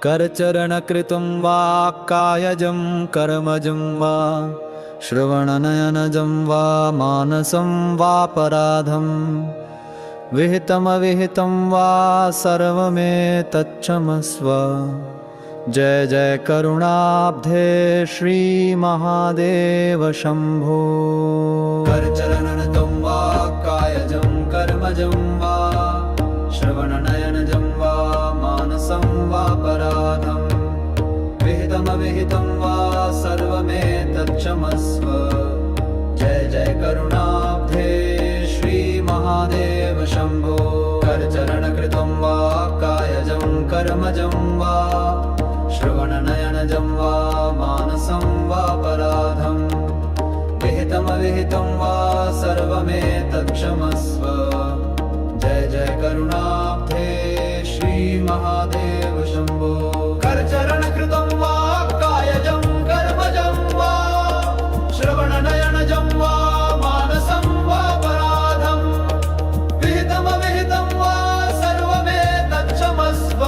करचरणकृतं वा कायजं कर्मजं वा श्रवणनयनजं वा मानसं वापराधं विहितमविहितं वा सर्वमेतत्क्षमस्व। जय जय करुणाब्धे श्री महादेव शंभो। करचरणनतं वा कायजं कर्मजं वा श्रवणनयनजं वा मानसं वापराधं विहितमविहितं वा सर्वमेतत्क्षमस्व। जय जय करुणाब्धे श्री महादेव शंभो। करचरणकृतं वा कायजं कर्मजं वा श्रवणनयनजं वा मानसं वापराधं विहितमविहितं वा सर्वमेतत्क्षमस्व। जय जय करुणाब्धे श्री महादेव शंभो। करचरणकृतं वा कायजं कर्मजं वा श्रवणनयनजं वा मानसं वापराधं विहितमविहितं वा सर्वमेतत्क्षमस्व।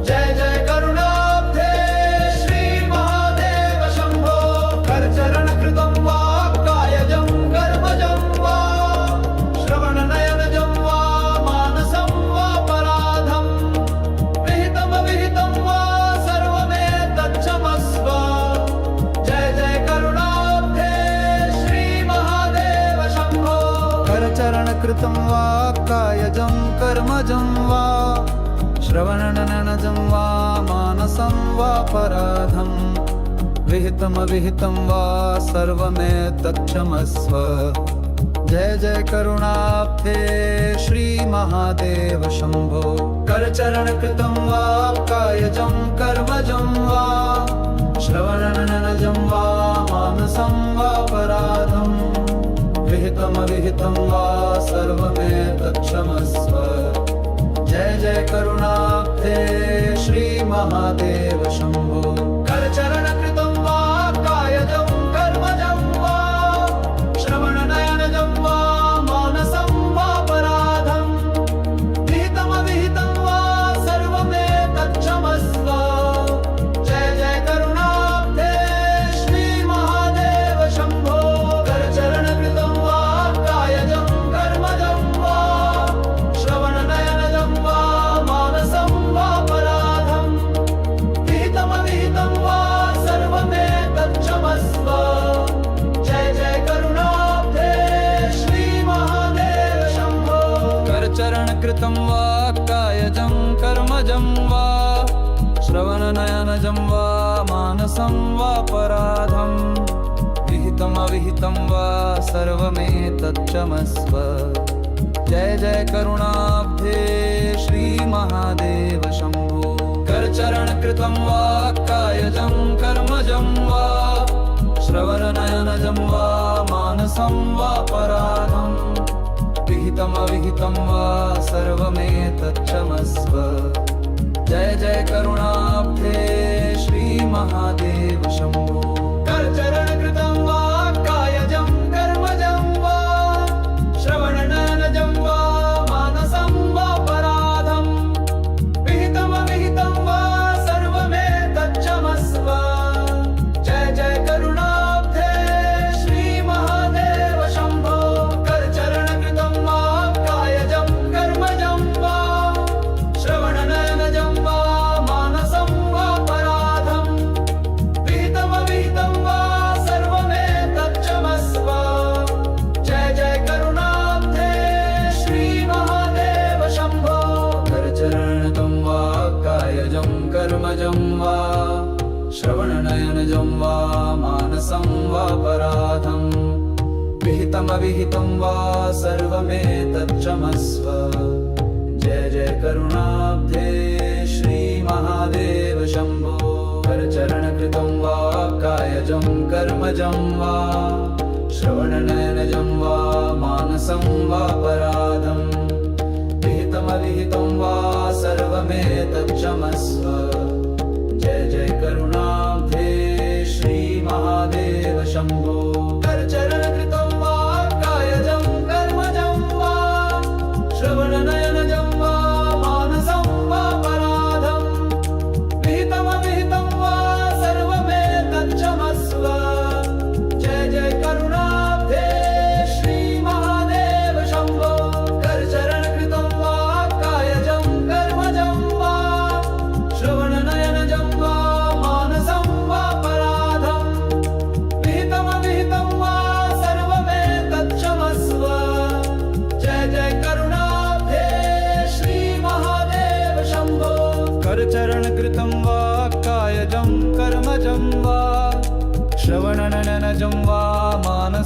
जय जय करुणाब्धे श्री महादेव शंभो। करचरणकृतं वा कायजं कर्मजं वा श्रवणनयनजं वा मानसं वापराधं विहितमविहितं वा सर्वमेतत्क्षमस्व। जय जय करुणाब्धे श्री महादेव शंभो। करचरणकृतं वा कायजं कर्मजं वा श्रवणनयनजं वा मानसं वापराधं विहितमविहितं वा सर्वमेतत्क्षमस्व। जय जय करुणाब्धे श्री महादेव शंभो। करचरणकृतं वा कायजं कर्मजं वा श्रवणनयनजं वा मानसं वापराधं विहितमविहितं वा सर्वमेतत्क्षमस्व। जय जय करुणाब्धे श्री महादेव शंभो। करचरणकृतं वा कायजं कर्मजं वा श्रवणनयनजं वा मानसं वापराधं विहितमविहितं वा सर्वमेतत्क्षमस्व। जय जय करुणाब्धे श्री महादेव शंभो। करचरणकृतं वा कायजं कर्मजं वा श्रवणनयनजं वा मानसं वापराधं विहितमविहितं वा सर्वमेतत्क्षमस्व। जय जय करुणाब्धे श्री महादेव शंभो। करचरणकृतं वा कायजं कर्मजं वा श्रवणनयनजं वा मानसं वापराधं विहितमविहितं वा सर्वमेतत्क्षमस्व। जय जय करुणाब्धे श्री महादेव शंभो। करचरणकृतं वा कायजं कर्मजं वा श्रवणनयनजं वा मानसं वापराधं विहितमविहितं वा सर्वमेतत्क्षमस्व। जय जय करुणाब्धे श्री महादेव शंभो। करचरणकृतं वा कायजं कर्मजं वा श्रवणनयनजं वा मानसं वापराधं विहितमविहितं वा सर्वमेतत्क्षमस्व। जय जय करुणाब्धे श्री महादेव शंभो। करचरणकृतं वा कायजं कर्मजं वा श्रवणनयनजं वा मानसं वापराधं विहितमविहितं वा सर्वमेतत्क्षमस्व। जय जय करुणाब्धे श्री महादेव शंभो। करचरणकृतं वा कायजं कर्मजं वा श्रवणनयनजं वा मानसं वापराधं विहितमविहितं वा सर्वमेतत्क्षमस्व। जय जय करुणाब्धे श्री महादेव शंभो। करचरणकृतं वा कायजं कर्मजं वा श्रवणनयनजं वा मानसं वापराधं विहितमविहितं वा सर्वमेतत्क्षमस्व। जय जय करुणाब्धे श्री महादेव शंभो। करचरणकृतं वा कायजं कर्मजं वा श्रवणनयनजं वा मानसं वापराधं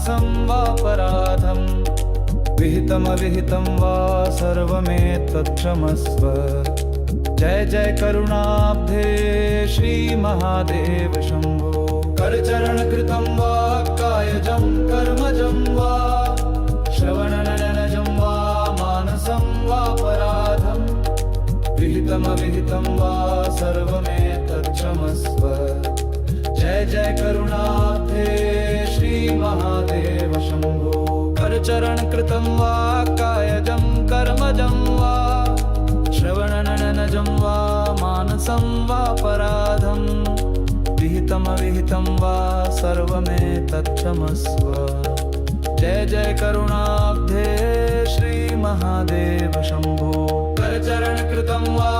मानसं वापराधं विहितमविहितं वा सर्वमेतत्क्षमस्व। जय जय करुणाब्धे श्री महादेव शंभो। करचरणकृतं वा कायजं कर्मजं वा श्रवणनयनजं वा मानसं वापराधं विहितमविहितं वा सर्वमेतत्क्षमस्व। जय जय करुणाब्धे श्री महादेव शंभो। करचरणकृतं वा कायजं कर्मजं वा श्रवणनयनजं वा मानसं वापराधं विहितमविहितं वा सर्वमेतत्क्षमस्व। जय जय करुणाब्धे श्री महादेव शंभो। करचरणकृतं वा